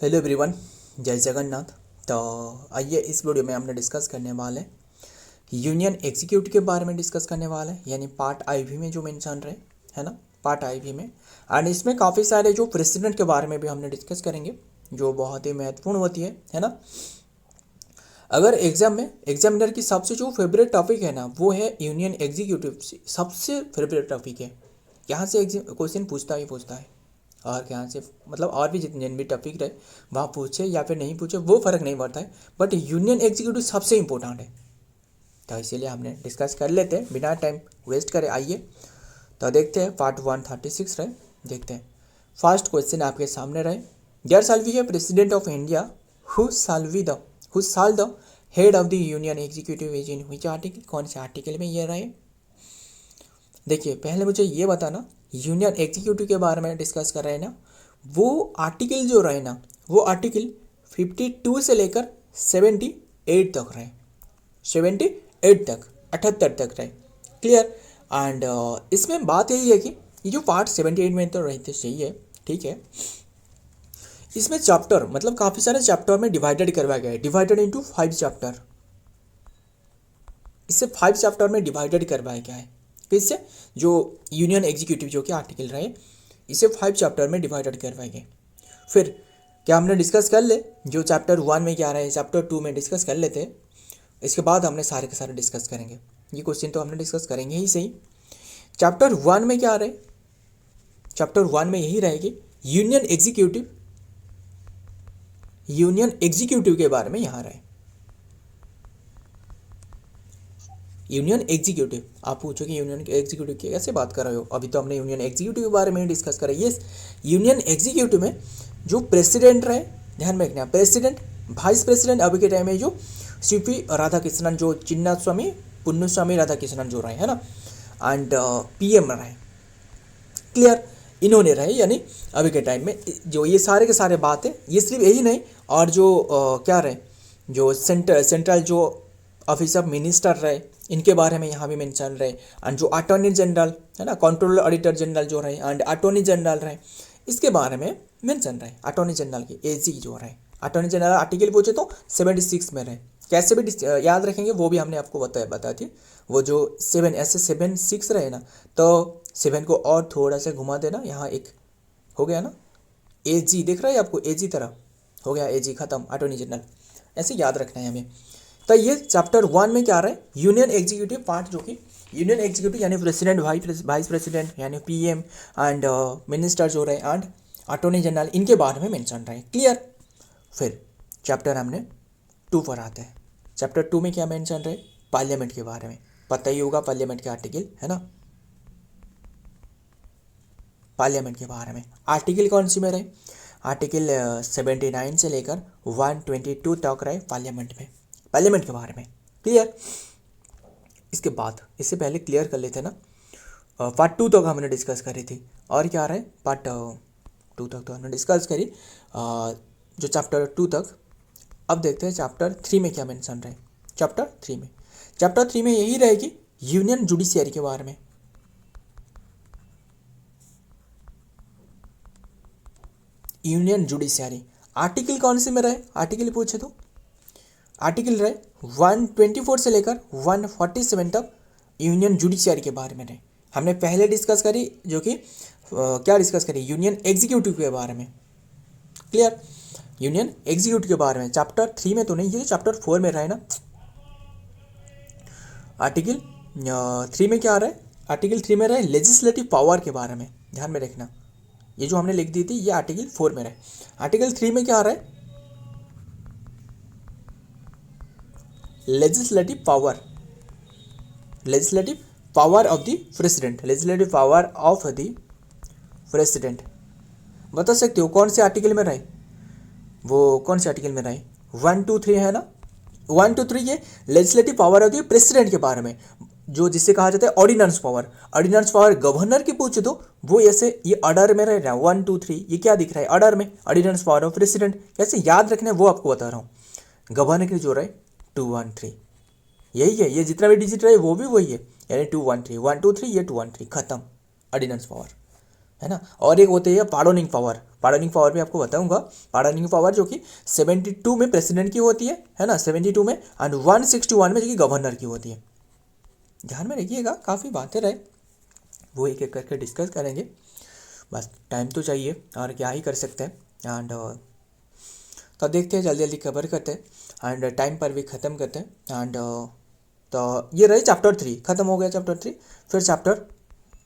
Hello everyone, जय जगन्नाथ। तो आइए इस वीडियो में हमने डिस्कस करने वाले हैं यूनियन एग्जीक्यूटिव के बारे में डिस्कस करने वाले हैं, यानी पार्ट आईवी में जो मेंशन रहे है ना, पार्ट आईवी में। एंड इसमें काफ़ी सारे जो प्रेसिडेंट के बारे में भी हमने डिस्कस करेंगे जो बहुत ही महत्वपूर्ण होती है ना। अगर एग्जाम में एग्जामिनर की सबसे जो फेवरेट टॉपिक है ना, वो है यूनियन एग्जीक्यूटिव। सबसे फेवरेट टॉपिक है, यहाँ से क्वेश्चन पूछता ही पूछता है। और यहाँ से मतलब और भी जितने भी टॉपिक रहे वहाँ पूछे या फिर नहीं पूछे वो फ़र्क नहीं पड़ता है, बट यूनियन एग्जीक्यूटिव सबसे इंपॉर्टेंट है। तो इसीलिए हमने डिस्कस कर लेते हैं बिना टाइम वेस्ट करे। आइए तो देखते हैं पार्ट 136 रहे, देखते हैं। फर्स्ट क्वेश्चन आपके सामने रहे, there shall be a president of India who shall the head of the union executive is in which article. कौन से आर्टिकल में ये रहे? देखिए पहले मुझे ये बताना, यूनियन एग्जीक्यूटिव के बारे में डिस्कस कर रहे हैं ना, वो आर्टिकल जो रहे ना, वो आर्टिकल 52 से लेकर 78 तक रहे, 78 तक, 78 तक रहे। क्लियर। एंड इसमें बात यही है कि ये जो पार्ट 78 में तो रहते सही है, ठीक है। इसमें चैप्टर मतलब काफ़ी सारे चैप्टर में डिवाइडेड करवाया गया है, डिवाइडेड इनटू 5 चैप्टर। इससे 5 चैप्टर में डिवाइडेड करवाया गया है। इससे जो यूनियन एग्जीक्यूटिव जो कि आर्टिकल रहे, इसे 5 चैप्टर में डिवाइडेड करवाए गए। फिर क्या हमने डिस्कस कर ले जो चैप्टर 1 में क्या रहे, चैप्टर 2 में डिस्कस कर लेते हैं। इसके बाद हमने सारे के सारे डिस्कस करेंगे। ये क्वेश्चन तो हमने डिस्कस करेंगे ही सही। चैप्टर 1 में क्या रहे? चैप्टर 1 में यही रहेगी यूनियन एग्जीक्यूटिव के बारे में यहाँ रहे। यूनियन एग्जीक्यूटिव, आप पूछोगे यूनियन एग्जीक्यूटिव की कैसे बात कर रहे हो, अभी तो हमने यूनियन एग्जीक्यूटिव के बारे में ही डिस्कस करा। ये यूनियन एग्जीक्यूटिव में जो प्रेसिडेंट रहे, ध्यान में रखना, प्रेसिडेंट, वाइस प्रेसिडेंट अभी के टाइम में जो सीपी राधाकृष्णन, जो चिन्ना स्वामी पुन्नुस्वामी राधाकृष्णन जो रहे है ना, एंड पीएम रहे। क्लियर, इन्होंने रहे, यानी अभी के टाइम में जो ये सारे के सारे बात है, ये सिर्फ यही नहीं, और जो क्या रहे, जो सेंट्रल जो ऑफिस ऑफ मिनिस्टर रहे, इनके बारे में यहाँ भी मेंशन रहे। एंड जो अटॉर्नी जनरल है ना, कंट्रोलर ऑडिटर जनरल जो रहे, एंड अटॉर्नी जनरल रहे, इसके बारे में मेंशन रहे। अटॉर्नी जनरल की एजी जो रहे, अटॉर्नी जनरल आर्टिकल पूछे तो 76 में रहे। कैसे भी याद रखेंगे वो भी हमने आपको बता दी। वो जो 7 ऐसे 76 रहे ना, तो 7 को और थोड़ा सा घुमा देना, यहाँ एक हो गया ना, एजी दिख रहा है आपको, एजी तरह हो गया, एजी खत्म, अटॉर्नी जनरल, ऐसे याद रखना है हमें। तो ये चैप्टर 1 में क्या रहे, यूनियन एग्जीक्यूटिव पार्ट, जो कि यूनियन एग्जीक्यूटिव यानी प्रेसिडेंट, वाइस प्रेसिडेंट यानी पीएम, एंड मिनिस्टर जो रहे, एंड अटॉर्नी जनरल, इनके बारे में मेंशन रहे। क्लियर। फिर चैप्टर हमने 2 पर आते हैं। चैप्टर 2 में क्या मेंशन रहे, पार्लियामेंट के बारे में। पता ही होगा पार्लियामेंट के आर्टिकल है ना, पार्लियामेंट के बारे में आर्टिकल कौन सी में रहे, आर्टिकल 79 से लेकर 122 तक रहे पार्लियामेंट में, पार्लियामेंट के बारे में। क्लियर। इसके बाद इससे पहले क्लियर कर लेते ना, पार्ट 2 तक हमने डिस्कस करी थी, और क्या रहे पार्ट 2 तक तो हमने डिस्कस करी, जो चैप्टर 2 तक। अब देखते हैं चैप्टर 3 में क्या मेंशन रहे। चैप्टर 3 में यही रहेगी यूनियन जुडिशियरी के बारे में। यूनियन जुडिशियरी आर्टिकल कौन से में रहे, आर्टिकल पूछे तो आर्टिकल रहे 124 से लेकर 147 तक यूनियन जुडिशियरी के बारे में रहे। हमने पहले डिस्कस करी, जो कि क्या डिस्कस करी, यूनियन एग्जीक्यूटिव के बारे में। क्लियर, यूनियन एग्जीक्यूटिव के बारे में चैप्टर 3 में तो नहीं, ये चैप्टर 4 में रहे ना। आर्टिकल 3 में क्या रहे, आर्टिकल 3 में रहे लेजिस्लेटिव पावर के बारे में, ध्यान में रखना। ये जो हमने लिख दी थी ये आर्टिकल 4 में रहे। आर्टिकल 3 में क्या रहे, legislative power of the president, legislative power of the president. बता सकते हो कौन से आर्टिकल में रहे, वो कौन से आर्टिकल में रहे, 1 2 3 है ना, 1 2 3 ये legislative power of the president के बारे में, जो जिसे कहा जाता है ordinance power. Ordinance power governor की पूछे तो वो ऐसे ये ऑर्डर में रह रहा है 1 2 3, ये क्या दिख रहा है ऑर्डर में, ऑर्डिनेंस पावर ऑफ प्रेसिडेंट। कैसे याद रखना है वो आपको बता रहा हूँ। गवर्नर के जो रहे 2 1 3, यही है, ये जितना भी डिजिट रहे वो भी वही है, यानी 2 1 3, 1 2 3, ये 2 1 3, खत्म, ऑर्डिनेंस पावर। है ना। और एक होती है पार्डोनिंग पावर, पार्डोनिंग पावर भी आपको बताऊंगा। पार्डोनिंग पावर जो कि 72 में प्रेसिडेंट की होती है ना, 72 में, एंड 161 में जो कि गवर्नर की होती है। ध्यान में रखिएगा, काफ़ी बातें रहे, वो एक एक करके डिस्कस करेंगे। बस टाइम तो चाहिए और क्या ही कर सकते हैं। एंड तो देखते हैं, जल्दी जल्दी कवर करते हैं एंड टाइम पर भी ख़त्म करते हैं। एंड तो ये रही चैप्टर 3, ख़त्म हो गया चैप्टर 3। फिर चैप्टर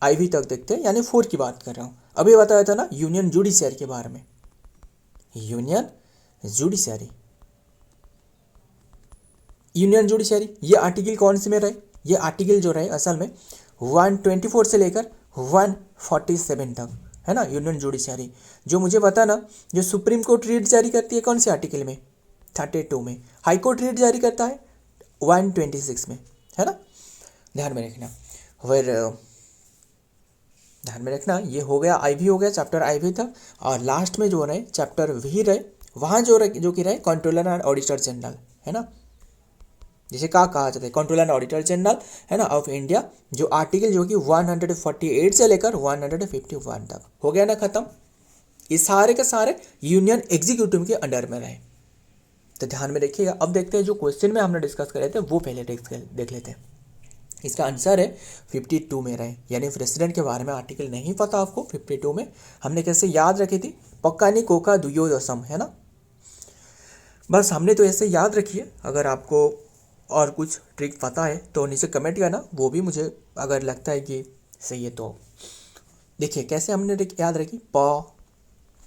IV तक देखते हैं, यानी 4 की बात कर रहा हूँ। अभी बताया था ना यूनियन जुडिशरी के बारे में। यूनियन जुडिशरी, यूनियन जुडिशरी ये आर्टिकल कौन से में रहे? ये आर्टिकल जो रहे असल में 124 से लेकर 147 तक, है ना। यूनियन जुडिशरी जो मुझे पता ना, जो सुप्रीम कोर्ट रीट जारी करती है कौन से आर्टिकल में? 32 में। हाई कोर्ट रीट जारी करता है 126 में, है ना। ध्यान में रखना। फिर ध्यान में रखना, ये हो गया IV हो गया, चैप्टर IV तक। और लास्ट में जो रहे चैप्टर V रहे, वहाँ जो कि रहे कंट्रोलर एंड ऑडिटर जनरल, है ना। जैसे कहा जाता है कंट्रोलर एंड ऑडिटर जनरल, है ना, ऑफ इंडिया, जो आर्टिकल जो कि 148 से लेकर 151 तक हो गया ना ख़त्म। ये सारे के सारे यूनियन एग्जीक्यूटिव के अंडर में रहे। तो ध्यान में रखिएगा। अब देखते हैं जो क्वेश्चन में हमने डिस्कस करे थे वो पहले देख लेते हैं। इसका आंसर है 52 में रहे, यानी प्रेसिडेंट के बारे में आर्टिकल नहीं पता आपको। 52 में हमने कैसे याद रखी थी? पक्कानी कोका दुयोदशम, है ना। बस हमने तो ऐसे याद रखिए। अगर आपको और कुछ ट्रिक पता है तो नीचे कमेंट करना, वो भी मुझे अगर लगता है कि सही है तो। देखिए कैसे हमने याद रखी। प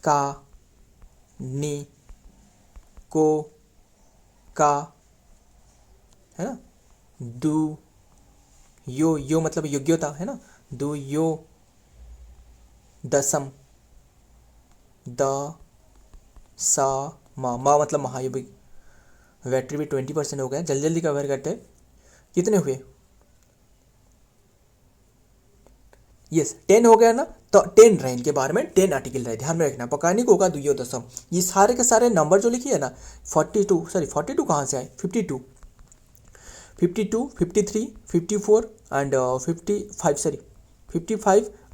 का नी को का, है ना। दु यो मतलब योग्यता, है ना। दु यो दसम, द सा मा मतलब महायुगिक। बैटरी भी 20% हो गया। जल्दी जल्दी कवर करते हैं। कितने हुए? यस 10 हो गया ना। तो 10 रहे इनके बारे में, 10 आर्टिकल रहे। ध्यान में रखना। पकानी कोका दुयोदशम, ये सारे के सारे नंबर जो लिखिए ना 42 कहाँ से आए? 52, 53, 54 and 55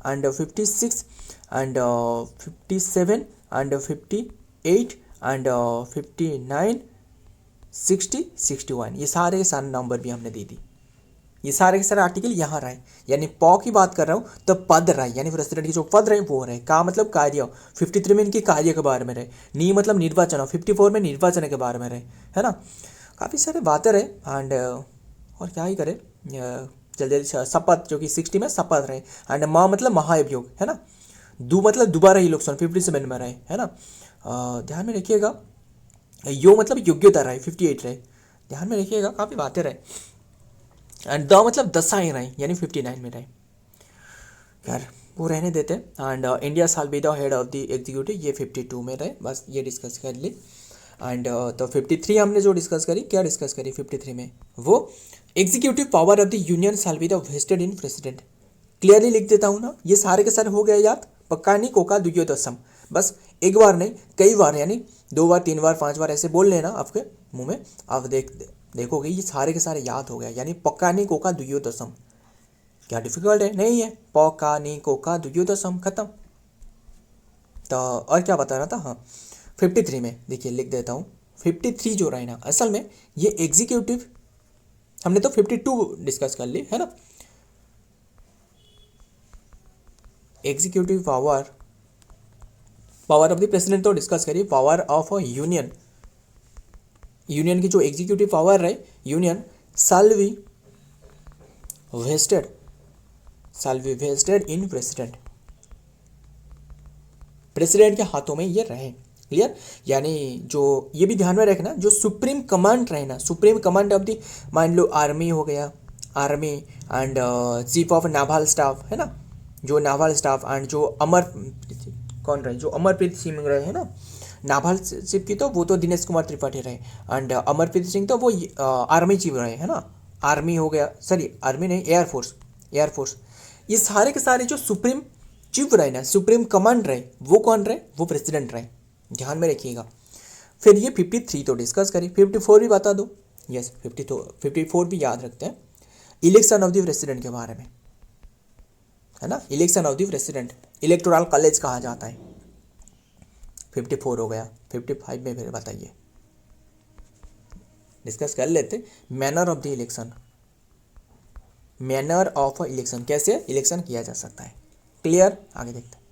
and 56 and 57 and 58 and 59, 60, 61, ये सारे के सारे नंबर भी हमने दे दी। ये सारे के सारे आर्टिकल यहाँ रहे। यानी पॉ की बात कर रहा हूँ तो पद रहे, यानी प्रेसिडेंट की जो पद रहे वो रहे। का मतलब कार्य, 53 में इनके कार्य के बारे में रहे। नी मतलब निर्वाचन, 54 में निर्वाचन के बारे में रहे, है ना। काफ़ी सारे बातें रहे। एंड और क्या ही करे, जल्दी जल्दी शपथ जो कि 60 में शपथ रहे। एंड माँ मतलब महाअभियोग, है ना। दू मतलब दोबारा इलेक्शन 57 में रहे, है ना। ध्यान में रखिएगा। यो मतलब योग्यता रहे, 58 रहे। ध्यान में रखिएगा, काफ़ी बातें रहे। एंड द मतलब दशाएं रहे, यानी 59 में रहे। यार वो रहने देते। And India shall be the head of the executive, ये 52 में रहे। बस ये डिस्कस कर ली। एंड तो 53 हमने जो डिस्कस करी, क्या डिस्कस करी 53 में? वो executive power of the union shall be the wasted in president. Clearly लिख देता हूँ ना, ये सारे के सारे हो गए याद। पक्कानी कोका दुयोदशम, बस एक बार नहीं कई बार, यानी 2 बार 3 बार 5 बार ऐसे बोल लेना आपके मुंह में। आप देखोगे ये सारे के सारे याद हो गया। यानी पक्कानी कोका दुयोदशम। क्या डिफिकल्ट है? नहीं है। पक्कानी कोका दुयोदशम, खत्म। तो और क्या बता रहा था? हाँ 53 में देखिए लिख देता हूँ। 53 जो रहे ना, असल में ये एग्जीक्यूटिव, हमने तो 52 डिस्कस कर ली, है ना। Executive power of the president तो डिस्कस करिए। Power of a union, union की जो एग्जीक्यूटिव पावर रहे, union shall be vested in president. President के हाथों में ये रहे। क्लियर? यानी जो ये भी ध्यान में रखना, जो सुप्रीम कमांड रहे ना, सुप्रीम कमांड ऑफ द, मान लो आर्मी हो गया, army and chief of novel staff, है ना। जो नावल स्टाफ एंड जो कौन रहे, जो अमरप्रीत सिंह रहे, है ना। नावल चीफ की तो वो तो दिनेश कुमार त्रिपाठी रहे। एंड अमरप्रीत सिंह तो वो आर्मी चीफ रहे, है ना। आर्मी हो गया, सॉरी आर्मी नहीं, एयरफोर्स। ये सारे के सारे जो सुप्रीम चीफ रहे ना, सुप्रीम कमांड रहे, वो कौन रहे? वो प्रेसिडेंट रहे। ध्यान में रखिएगा। फिर ये 53 तो डिस्कस करी, 54 भी बता दो। यस 54 भी याद रखते हैं। इलेक्शन ऑफ द प्रेसिडेंट के बारे में है ना, election of the president, electoral college कहा जाता है। 54 हो गया, 55 में फिर बताइए, डिस्कस कर लेते। Manner of the election, manner of election, कैसे इलेक्शन किया जा सकता है, क्लियर। आगे देखते हैं।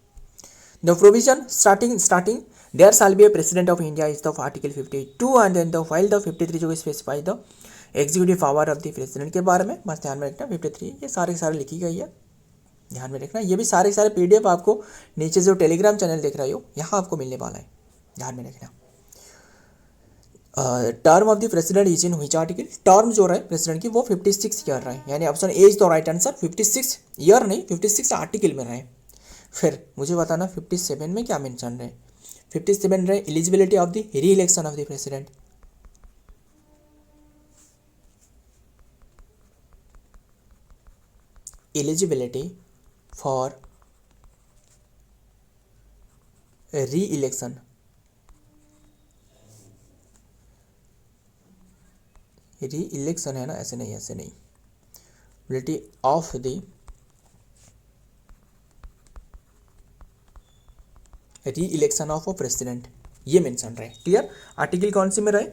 The provision starting there shall be a president of India is the article 52 and then the file the 53 जो specify the executive power of the president के बारे में बस ध्यान में रखना। 53 ये सारे लिखी गई है, ध्यान में रखना। ये भी सारे PDF आपको नीचे जो टेलीग्राम चैनल देख रहे हो यहाँ आपको मिलने वाला है, ध्यान में रखना। Term of the president is in which article, term जो रहे प्रेसिडेंट की वो 56 ईयर रहे, यानी option A is the right answer. 56 year नहीं, 56 आर्टिकल में रहे। फिर मुझे बताना 57 में क्या मेंशन रहे। 57 रहे एलिजिबिलिटी ऑफ द री election of the president, eligibility for री इलेक्शन, री इलेक्शन है ना, ऐसे नहीं एलिजिबिलिटी ऑफ द री इलेक्शन ऑफ प्रेसिडेंट, ये मेंशन रहे, क्लियर। आर्टिकल कौन सी में रहे,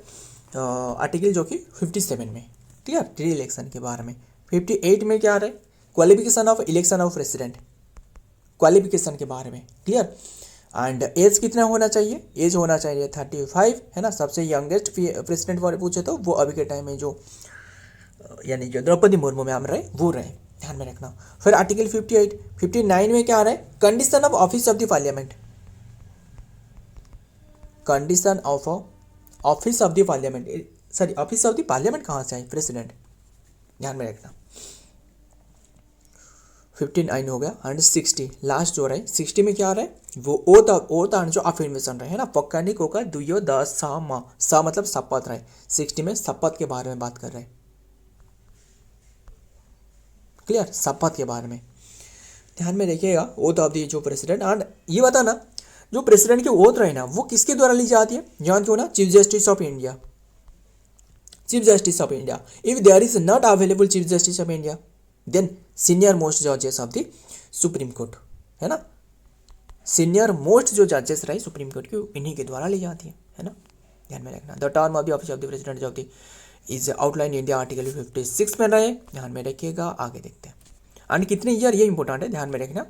आर्टिकल जो कि 57 में, क्लियर, री इलेक्शन के बारे में। 58 में क्या रहे, qualification of election of president, qualification के बारे में, क्लियर। एंड एज कितना होना चाहिए, एज होना चाहिए 35, है ना। सबसे यंगेस्ट प्रेसिडेंट वाले पूछे तो वो अभी के टाइम में जो यानी जो द्रौपदी मुर्मू मैम रहे वो रहे, ध्यान में रखना। फिर आर्टिकल 58, 59 में क्या रहे, condition of office of the parliament, condition of office of the parliament, sorry office of the parliament कहाँ से आई, प्रेसिडेंट, ध्यान में रखना। 59 हो गया। एंड 60 लास्ट जो रहे, 60 में क्या रहे, वो ओथ एंड जो अफर्मेशन रहे, है ना। पक्का नहीं कोका दुयो द सा मतलब शपथ रहे। 60 में शपथ के बारे में बात कर रहे हैं, क्लियर, शपथ के बारे में ध्यान में रखिएगा। ओथ ऑफ द जो प्रेसिडेंट, एंड ये बताना जो प्रेसिडेंट की ओथ रहे ना वो किसके द्वारा ली जाती है, जान क्यों ना, chief justice of India, chief justice of India. If there is not available chief justice of India then senior most जजेस ऑफ द सुप्रीम कोर्ट, है ना। सीनियर मोस्ट जो जजेस रहे सुप्रीम कोर्ट की इन्हीं के द्वारा ली जाती है ना, ध्यान में रखना। The term of the office of the president of the is outline India article 56 में रहे, ध्यान में रखिएगा। आगे देखते हैं। एंड कितने ईयर, ये इंपॉर्टेंट है, ध्यान में रखना।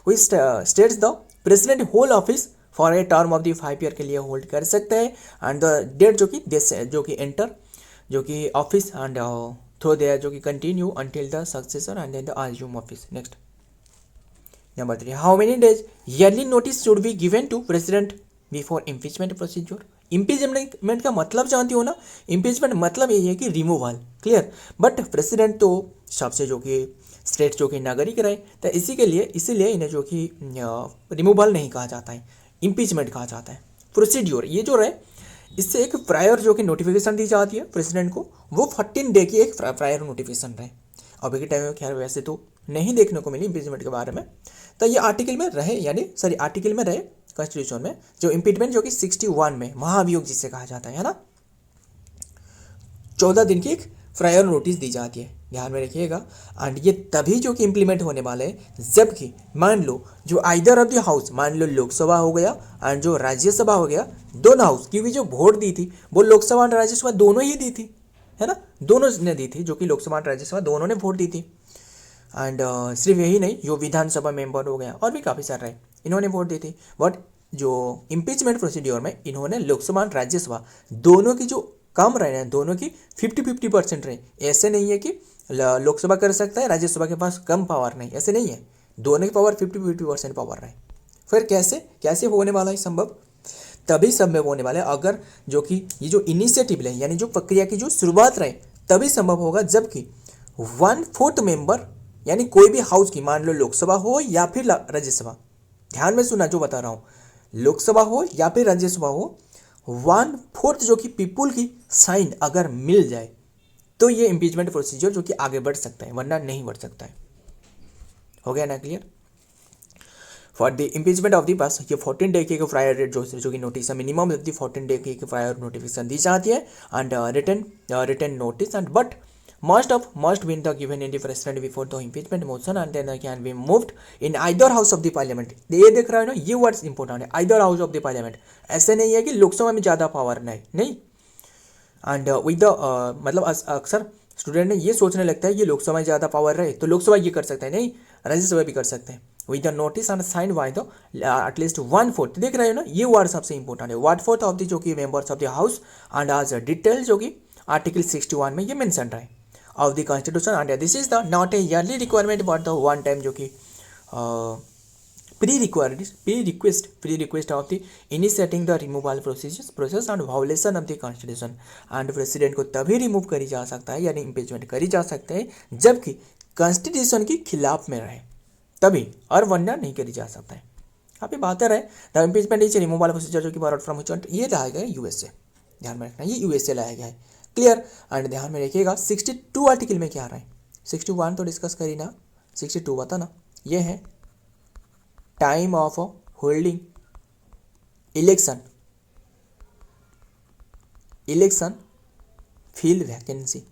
वो states the president hold office for a term of the 5 year के लिए होल्ड कर सकते हैं। एंड द डेट जो कि देश जो कि एंटर जो कि ऑफिस एंड थ्रो देयर जो कि continue until the successor and then the assume office. Next number 3, how many days early notice should be given to president before impeachment procedure. Impeachment का मतलब जानती हो ना, इम्पीचमेंट मतलब यही है कि रिमूवल, क्लियर। बट प्रेसिडेंट तो सबसे जो कि स्टेट जो कि नागरिक रहे, तो इसीलिए इन्हें जो कि रिमूवल नहीं कहा जाता है, इम्पीचमेंट कहा जाता है। प्रोसीड्योर ये जो रहे, इससे एक प्रायर जो कि नोटिफिकेशन दी जाती है प्रेसिडेंट को, वो 14 डे की एक प्रायर नोटिफिकेशन रहे। अभी के टाइम में खैर वैसे तो नहीं देखने को मिली इम्पीचमेंट के बारे में, तो ये आर्टिकल में रहे, यानी सॉरी आर्टिकल में रहे कॉन्स्टिट्यूशन में। जो इम्पीचमेंट जो कि 61 में महाभियोग जिसे कहा जाता है ना, 14 दिन की एक प्रायर नोटिस दी जाती है, ध्यान में रखिएगा। एंड ये तभी जो कि इम्प्लीमेंट होने वाले हैं जबकि मान लो जो आइदर ऑफ द हाउस, मान लो लोकसभा हो गया एंड जो राज्यसभा हो गया, दोनों हाउस की भी जो वोट दी थी वो लोकसभा और राज्यसभा दोनों ही दी थी, है ना, दोनों ने दी थी, जो कि लोकसभा और राज्यसभा दोनों ने वोट दी थी। एंड सिर्फ यही नहीं, जो विधानसभा मेंबर हो गया और भी काफ़ी सारे रहे, इन्होंने वोट दी थी। बट जो इम्पीचमेंट प्रोसीड्योर में इन्होंने लोकसभा और राज्यसभा दोनों की जो कम रहे हैं, दोनों की 50-50% रहे। ऐसे नहीं है कि लोकसभा कर सकता है, राज्यसभा के पास कम पावर नहीं, ऐसे नहीं है, दोनों की पावर 50-50% पावर रहे। फिर कैसे होने वाला है संभव, तभी संभव होने वाला है अगर जो कि ये जो इनिशिएटिव ले, यानी जो प्रक्रिया की जो शुरुआत रहे, तभी संभव होगा जबकि 1/4 मेंबर, यानी कोई भी हाउस की, मान लो लोकसभा हो या फिर राज्यसभा, ध्यान में सुना जो बता रहा हूँ, लोकसभा हो या फिर राज्यसभा हो, 1/4 जो कि पीपुल की साइन अगर मिल जाए तो ये इम्पीचमेंट प्रोसीजर जो कि आगे बढ़ सकता है, वरना नहीं बढ़ सकता है। हो गया ना clear. For the impeachment of the पास ये 14 डे की प्रायर डेट जो कि नोटिस है, मिनिमम 14 डे की प्रायर नोटिफिकेशन दी जाती है and written notice and must win the given in the president before the impeachment motion and then can be moved in either house of the parliament. ये देख रहा है ना, ये वर्ड्स इंपॉर्टेंट है, either house of the parliament. ऐसे नहीं है कि लोकसभा में ज़्यादा पावर नहीं. एंड विद द मतलब अक्सर स्टूडेंट ने ये सोचने लगता है कि लोकसभा में ज़्यादा पावर रहे तो लोकसभा ये कर सकते हैं, नहीं, राज्यसभा भी कर सकते हैं. With the notice and sign by the at least 1/4. देख रहे हो ना, ये वर्ड सबसे इंपॉर्टेंट है. 1/4 ऑफ द जो कि members of the house and आज डिटेल जो कि आर्टिकल 61 में ये मेंशन रहा है of the constitution. And this is the not a yearly requirement but the one time जो कि pre-request of the initiating the removal process and violation of the constitution. and president को तभी remove करी जा सकता है यानी इम्पीचमेंट करी जा सकते हैं जबकि कॉन्स्टिट्यूशन के खिलाफ में रहे, तभी, और वरना नहीं करी जा सकता है. अभी बात रहे the impeachment is removal procedure जो कि बॉरोड फ्रॉम व्हिच कंट्री, ये लाया गया है यूएसए. ध्यान में रखना, ये यूएसए लाया गया है. क्लियर. एंड ध्यान में रखिएगा 62 आर्टिकल में क्या आ रहा है. 61 तो डिस्कस करी ना, 62 बता ना. ये है time of holding election fill vacancy.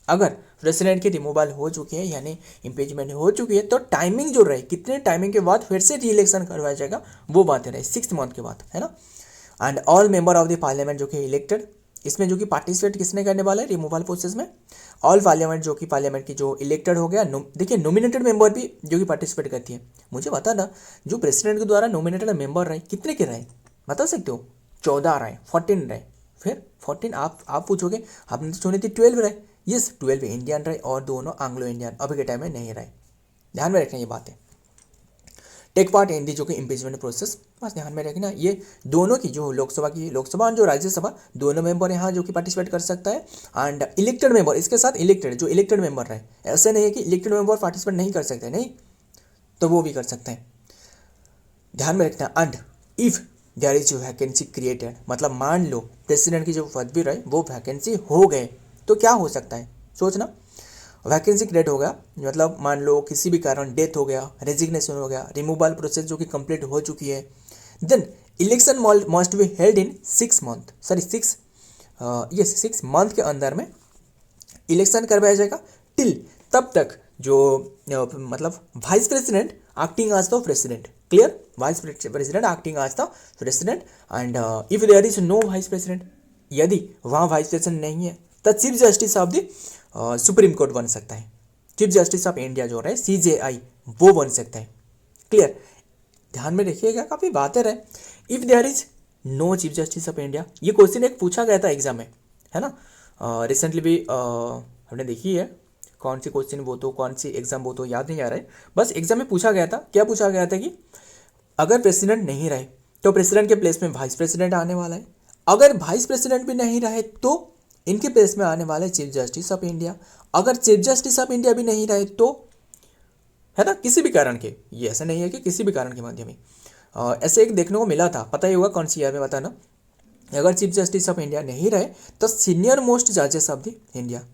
अगर प्रेसिडेंट की रिमूवल हो चुकी है यानी इम्पीचमेंट हो चुकी है तो टाइमिंग जो रहे, कितने टाइमिंग के बाद फिर से री इलेक्शन करवाया जाएगा, वो बातें रहे 6 मंथ के बाद, है ना. And all member of the parliament जो कि इलेक्टेड, इसमें जो कि पार्टिसिपेट किसने करने वाला है रिमूवल प्रोसेस में, ऑल पार्लियामेंट जो कि पार्लियामेंट की जो इलेक्टेड हो गया. देखिए नॉमिनेटेड मेंबर भी जो कि पार्टिसिपेट करती है. मुझे बता ना, जो प्रेसिडेंट के द्वारा नॉमिनेटेड मेंबर रहे कितने के रहे बता सकते हो. 14 रहे, 14 रहे. फिर 14 आप पूछोगे, आपने तो सुनी थी 12 रहे. यस 12 इंडियन रहे और दोनों एंग्लो इंडियन अभी के टाइम में नहीं रहे. ध्यान में रखना ये बातें. टेक पार्ट इन दी जो कि इम्पीचमेंट प्रोसेस, बस ध्यान में रखना. ये दोनों की जो लोकसभा और जो राज्यसभा दोनों मेंबर यहाँ जो कि पार्टिसिपेट कर सकता है. एंड इलेक्टेड मेंबर इसके साथ जो इलेक्टेड मेंबर रहे, ऐसे नहीं है कि इलेक्टेड मेंबर पार्टिसिपेट नहीं कर सकते, नहीं, तो वो भी कर सकते हैं. ध्यान में रखना. And if there is vacancy created, मतलब मान लो प्रेसिडेंट की जो पदवी रहे वो वैकेंसी हो गए तो क्या हो सकता है, सोचना. वैकेंसी क्रिएट हो गया मतलब मान लो किसी भी कारण डेथ हो गया, रेजिग्नेशन हो गया, रिमूवल प्रोसेस जो कि कंप्लीट हो चुकी है, then election must be held in 6 month, sorry 6 month के अंदर में इलेक्शन करवाया जाएगा. टिल तब तक जो मतलब vice president acting as the president. Clear. Vice president acting as the president. And if there is no vice president, यदि वहाँ वाइस प्रेसिडेंट नहीं है तो chief justice of the supreme court बन सकता है. चीफ जस्टिस ऑफ इंडिया जो रहे CJI वो बन सकता है. क्लियर. ध्यान में रखिएगा, काफ़ी बातें रहे. If there is no chief justice of India, ये क्वेश्चन एक पूछा गया था एग्जाम में, है ना. रिसेंटली भी हमने देखी है. कौन सी क्वेश्चन वो तो कौन सी एग्जाम वो तो याद नहीं आ रहा है. बस एग्जाम में पूछा गया था, क्या पूछा गया था कि अगर प्रेसिडेंट नहीं रहे तो प्रेसिडेंट के प्लेस में वाइस प्रेसिडेंट आने वाला है. अगर वाइस प्रेसिडेंट भी नहीं रहे तो इनके प्लेस में आने वाले चीफ जस्टिस ऑफ इंडिया. अगर चीफ जस्टिस ऑफ इंडिया भी नहीं रहे तो, है ना, किसी भी कारण के, ये ऐसा नहीं है कि किसी भी कारण के माध्यम में ऐसे एक देखने को मिला था, पता ही होगा कौन सी ईयर में, बताना. अगर चीफ जस्टिस ऑफ इंडिया नहीं रहे तो सीनियर मोस्ट जजेस of the India,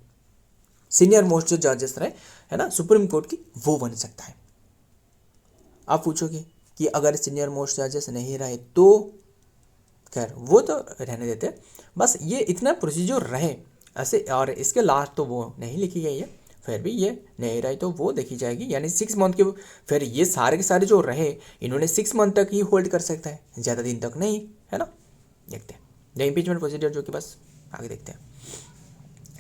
senior most जो जजेस रहे, है ना, सुप्रीम कोर्ट की, वो बन सकता है. आप पूछोगे कि अगर सीनियर मोस्ट जजेस नहीं रहे तो, खैर वो तो रहने देते, बस ये इतना प्रोसीजर रहे ऐसे. और इसके लास्ट तो वो नहीं लिखी गई है, फिर भी ये नहीं रही तो वो देखी जाएगी, यानी 6 मंथ के. फिर ये सारे के सारे जो रहे इन्होंने 6 मंथ तक ही होल्ड कर सकता है, ज़्यादा दिन तक नहीं, है ना. देखते हैं द इम्पीचमेंट प्रोसीजर जो कि बस आगे देखते हैं.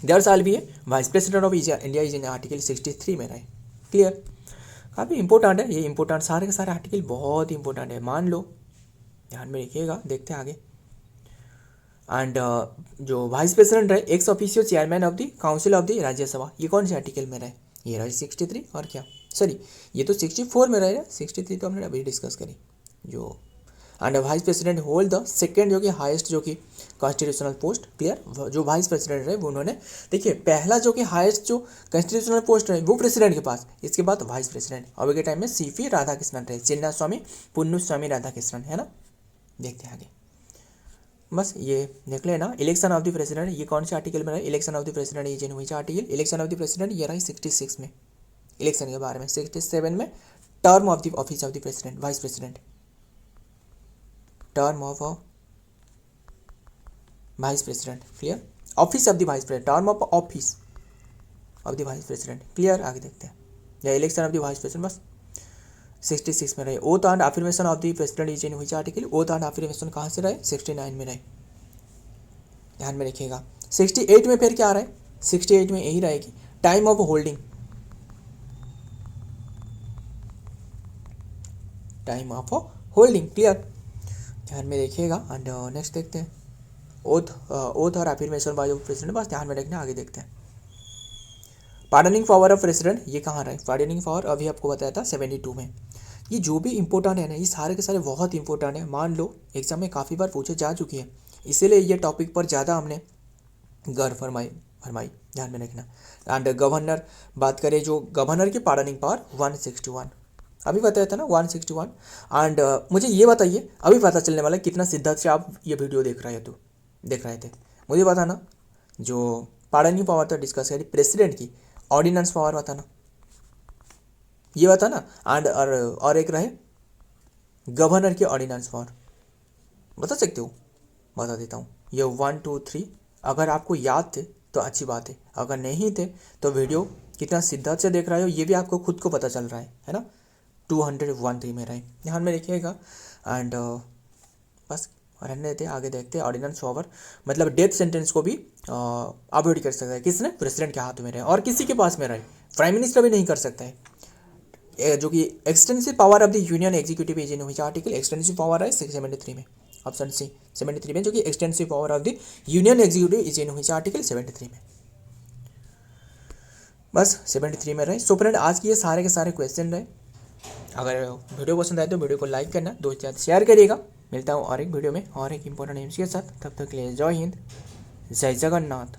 1.5 साल भी है. Vice president of India is in article 63 में रहे. क्लियर. काफ़ी इंपॉर्टेंट है ये, इंपॉर्टेंट सारे के सारे आर्टिकल बहुत इंपॉर्टेंट है, मान लो. ध्यान में रखिएगा, देखते हैं आगे. एंड जो वाइस प्रेसिडेंट रहे ex officio chairman of the council of the Rajya Sabha, ये कौन से आर्टिकल में रहे, ये रहे 63 और क्या, सॉरी ये तो 64 में रहे. 63 तो हमने अभी डिस्कस करी जो. And vice president hold the second जो कि हाईएस्ट जो कि कॉन्स्टिट्यूशनल पोस्ट. क्लियर. जो वाइस प्रेसिडेंट रहे वो उन्होंने, देखिए पहला जो कि हाईएस्ट जो कॉन्स्टिट्यूशनल पोस्ट रहे वो प्रेसिडेंट के पास, इसके बाद वाइस प्रेसिडेंट. अभी के टाइम में CP राधाकृष्णन रहे, चिन्ना स्वामी पुन्नुस्वामी राधाकृष्णन, है ना. देखते हैं आगे, बस ये देख लेना. इलेक्शन ऑफ द प्रेसिडेंट, ये कौन से आर्टिकल में रहा है. इलेक्शन ऑफ द प्रेसिडेंट ये जिन article. Election of the president ये रहा 66 में इलेक्शन के बारे में. 67 में term of the office of the president, vice president, term of vice president. Clear. Office of the vice president, term of office, of the vice president. Clear, आगे देखते हैं। या election of the vice president बस 66 में रहे। Oath and affirmation of the president is in which article? Oath and affirmation कहाँ से रहे? 69 में रहे, ध्यान में रखिएगा। 68 में फिर क्या आ रहा है? 68 में यही रहेगी, time of holding, time of holding. Clear, ध्यान में देखिएगा। एंड नेक्स्ट देखते हैं ओथ और अफर्मेशन बाय प्रेसिडेंट, बस ध्यान में रखना। आगे देखते हैं पार्डनिंग पावर ऑफ प्रेसिडेंट, ये कहाँ रहे? पार्डनिंग पावर अभी आपको बताया था 72 में। ये जो भी इंपॉर्टेंट है ना, ये सारे के सारे बहुत इंपॉर्टेंट है। मान लो एग्जाम में काफ़ी बार पूछे जा चुकी है, इसीलिए ये टॉपिक पर ज़्यादा हमने गर्व फरमाई, ध्यान में रखना। एंड गवर्नर बात करें, जो गवर्नर की पार्डनिंग पावर 161, अभी बताया था ना 161। एंड मुझे ये बताइए, अभी पता चलने वाला है कितना शिद्दत से आप ये वीडियो देख रहे थे। मुझे बताना, जो पार्डनिंग पावर तो डिस्कस करी, प्रेसिडेंट की ऑर्डिनेंस पावर बताना, ये बताना। एंड और एक रहे गवर्नर की ऑर्डिनेंस पावर, बता सकते हो? बता देता हूँ। ये 1 2 3 अगर आपको याद थे तो अच्छी बात है, अगर नहीं थे तो वीडियो कितना शिद्दत से देख रहे हो ये भी आपको खुद को पता चल रहा है ना। 201 में रहे, ध्यान में रखिएगा। एंड बस रहने देते, आगे देखते हैं। ऑर्डिनेंस पावर मतलब डेथ सेंटेंस को भी अवॉइड कर सकता है, किसने? प्रेसिडेंट के हाथ में रहे, और किसी के पास में रहे, प्राइम मिनिस्टर भी नहीं कर सकता है। जो कि extensive power of the union executive is in which article? Extensive power है 73 में, ऑप्शन सी 73 में, जो कि extensive power of the union executive is in which article? 73 में, बस 73 में रहे। सो फ्रेंड, आज की ये सारे के सारे क्वेश्चन रहे। अगर वीडियो पसंद आए तो वीडियो को लाइक करना, दोस्त के साथ शेयर करिएगा। मिलता हूँ और एक वीडियो में और एक इंपॉर्टेंट एम्स के साथ, तब तक के लिए जय हिंद, जय जगन्नाथ।